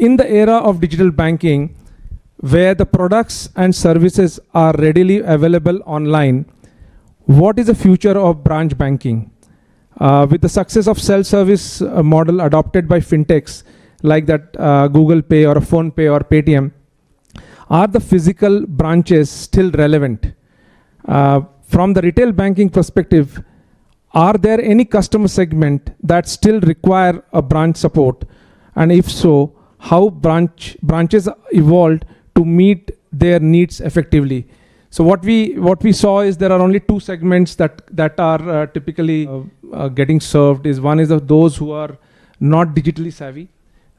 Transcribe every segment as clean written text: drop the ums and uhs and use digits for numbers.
in the era of digital banking, where the products and services are readily available online, what is the future of branch banking? With the success of self-service model adopted by fintechs like that Google Pay or Phone Pay or Paytm, are the physical branches still relevant? From the retail banking perspective, are there any customer segment that still require a branch support? And if so, how branches evolved to meet their needs effectively? So what we saw is there are only two segments that are typically getting served. One is of those who are not digitally savvy,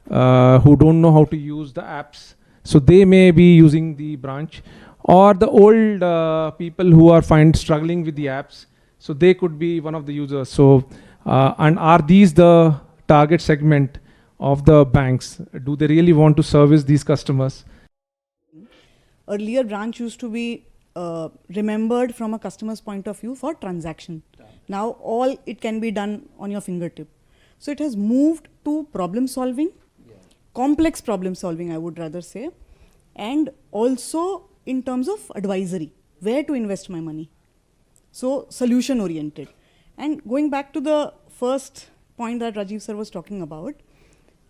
who don't know how to use the apps. So they may be using the branch, or the old people who are struggling with the apps. So they could be one of the users. So and are these the target segment of the banks? Do they really want to service these customers? Earlier, branch used to be remembered from a customer's point of view for transaction. Now all it can be done on your fingertip. So it has moved to problem solving, complex problem solving, I would rather say, and also in terms of advisory, where to invest my money. So solution oriented. And going back to the first point that Rajiv sir was talking about,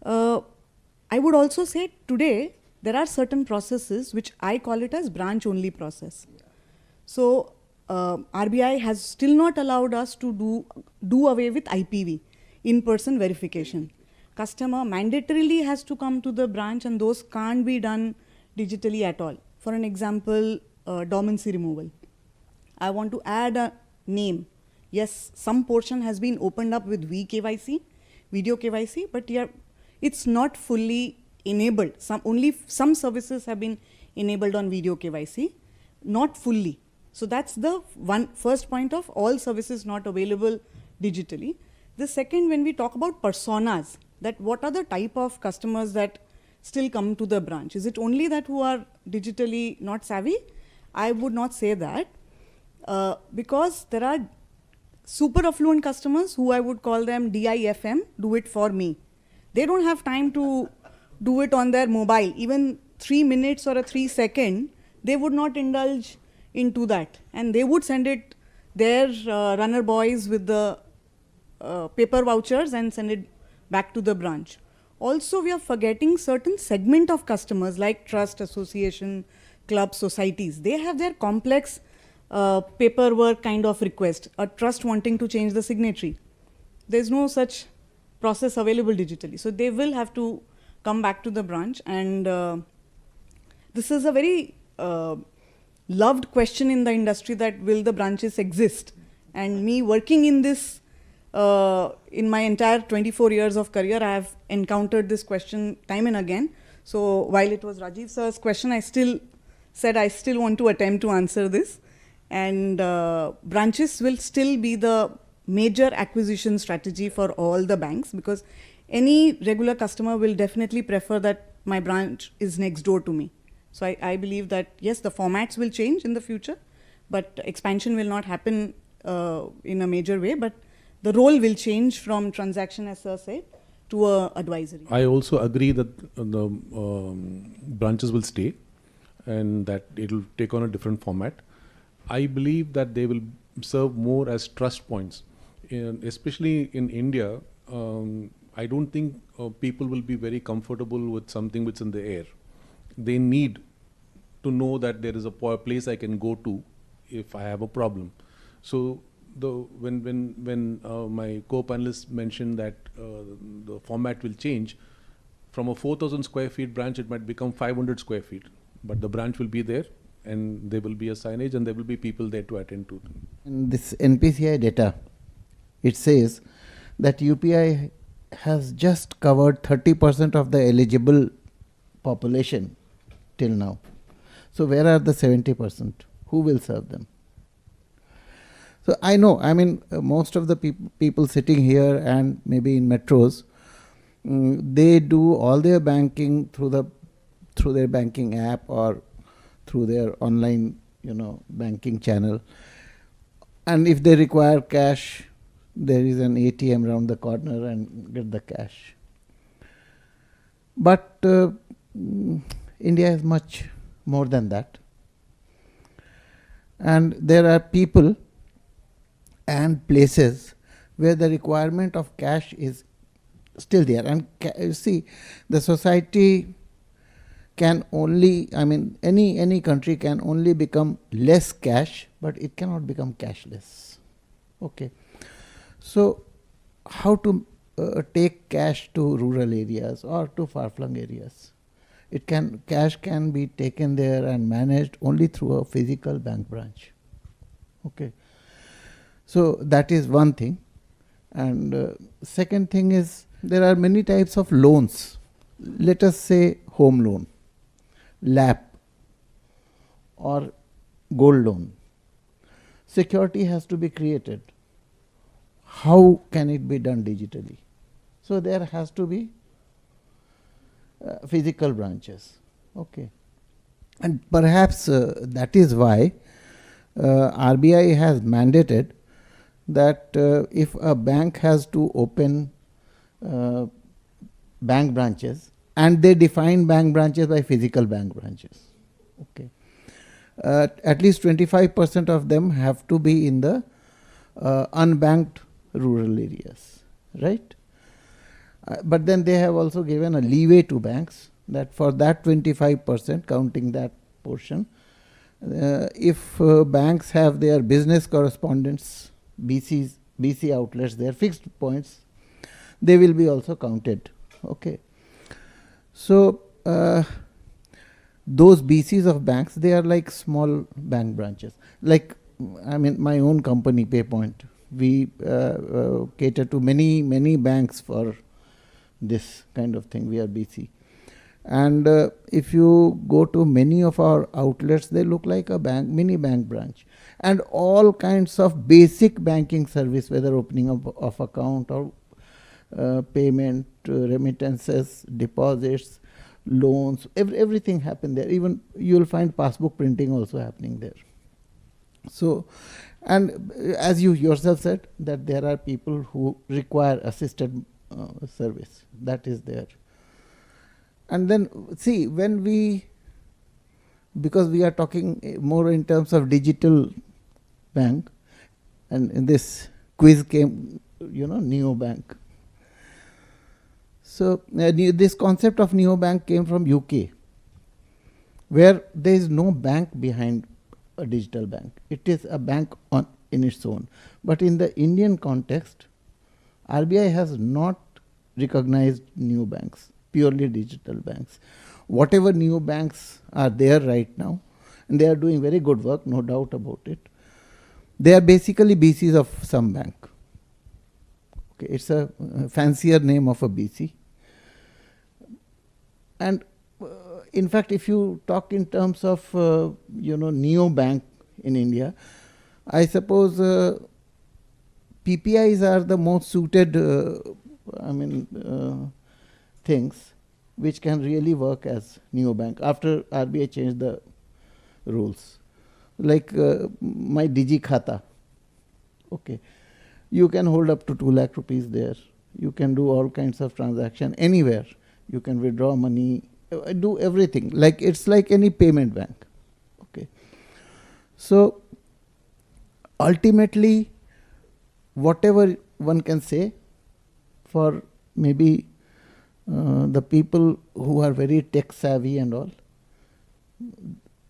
I would also say today there are certain processes which I call it as branch only process. So RBI has still not allowed us to do away with IPV, in-person verification. Customer mandatorily has to come to the branch, and those can't be done digitally at all. For an example, dormancy removal. I want to add a name. Yes, some portion has been opened up with VKYC, video KYC, but it's not fully enabled. Only some services have been enabled on video KYC, not fully. So that's the first point of all services not available digitally. The second, when we talk about personas, that what are the type of customers that still come to the branch? Is it only that who are digitally not savvy? I would not say that, because there are super affluent customers who I would call them DIFM, do it for me. They don't have time to do it on their mobile. Even 3 minutes or a 3 second, they would not indulge into that. And they would send it their runner boys with the paper vouchers and send it back to the branch. Also, we are forgetting certain segment of customers like trust, association, clubs, societies. They have their complex paperwork kind of request, a trust wanting to change the signatory. There's no such process available digitally. So they will have to come back to the branch. And this is a very loved question in the industry, that will the branches exist? And me working in this, in my entire 24 years of career, I have encountered this question time and again. So while it was Rajiv sir's question, I still said I still want to attempt to answer this. And branches will still be the major acquisition strategy for all the banks, because any regular customer will definitely prefer that my branch is next door to me. So I believe that, yes, the formats will change in the future, but expansion will not happen in a major way. But the role will change from transaction, as sir said, to advisory. I also agree that the branches will stay and that it will take on a different format. I believe that they will serve more as trust points. Especially in India, I don't think people will be very comfortable with something which is in the air. They need to know that there is a place I can go to if I have a problem. So when my co-panelists mentioned that the format will change, from a 4,000 square feet branch, it might become 500 square feet. But the branch will be there, and there will be a signage, and there will be people there to attend to them. In this NPCI data, it says that UPI has just covered 30% of the eligible population till now. So where are the 70%? Who will serve them? So I know, I mean, most of the people sitting here and maybe in metros, they do all their banking through their banking app or through their online, banking channel. And if they require cash, there is an ATM around the corner and get the cash. But India is much more than that. And there are people and places where the requirement of cash is still there. And you see, the society can only, I mean, any country can only become less cash, but it cannot become cashless. Okay. So, how to take cash to rural areas or to far-flung areas? Cash can be taken there and managed only through a physical bank branch. Okay. So that is one thing. And second thing is, there are many types of loans. Let us say home loan, LAP, or gold loan. Security has to be created. How can it be done digitally? So there has to be physical branches. Okay. And perhaps that is why RBI has mandated that if a bank has to open bank branches, and they define bank branches by physical bank branches. Okay. At least 25% of them have to be in the unbanked rural areas, right? But then they have also given a leeway to banks that for that 25%, counting that portion, if banks have their business correspondents, BC outlets, their fixed points, they will be also counted. Okay. So those BCs of banks, they are like small bank branches. Like, I mean, my own company, PayPoint, we cater to many banks for this kind of thing. We are BC. And if you go to many of our outlets, they look like a mini bank branch. And all kinds of basic banking service, whether opening of account or payment, remittances, deposits, loans, everything happen there. Even you will find passbook printing also happening there. So, and as you yourself said, that there are people who require assisted service. That is there. And then, see, when because we are talking more in terms of digital bank, and in this quiz came, neobank. So this concept of neobank came from UK, where there is no bank behind a digital bank. It is a bank in its own. But in the Indian context, RBI has not recognized neobanks, purely digital banks. Whatever neobanks are there right now, and they are doing very good work, no doubt about it, they are basically BCs of some bank. Okay, it's a fancier name of a BC. And in fact, if you talk in terms of, neobank in India, I suppose PPIs are the most suited, things which can really work as neobank after RBI changed the rules. Like my Digi Khata. Okay. You can hold up to 2 lakh rupees there. You can do all kinds of transaction anywhere. You can withdraw money, do everything. Like it's like any payment bank. Okay. So ultimately, whatever one can say for maybe the people who are very tech savvy and all,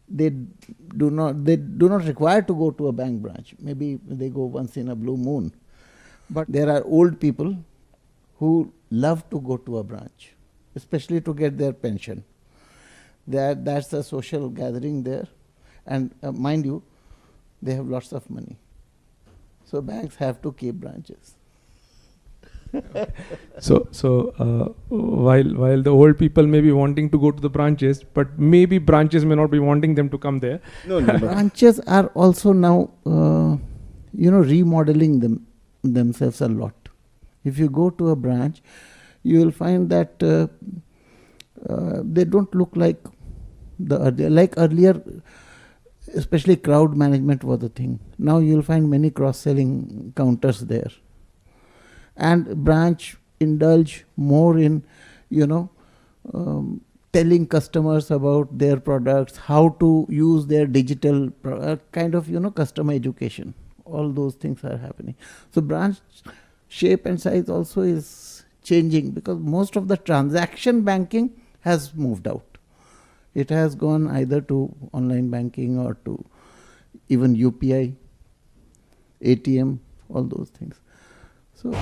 they do not require to go to a bank branch. Maybe they go once in a blue moon. But there are old people who love to go to a branch, especially to get their pension. That's a social gathering there. And mind you, they have lots of money. So banks have to keep branches. So while the old people may be wanting to go to the branches, but maybe branches may not be wanting them to come there. No. Branches are also now, remodeling themselves a lot. If you go to a branch, you will find that they don't look like earlier, especially crowd management was a thing. Now you will find many cross-selling counters there. And branch indulge more in, telling customers about their products, how to use their digital kind of customer education. All those things are happening. So branch shape and size also is changing because most of the transaction banking has moved out. It has gone either to online banking or to even UPI, ATM, all those things. So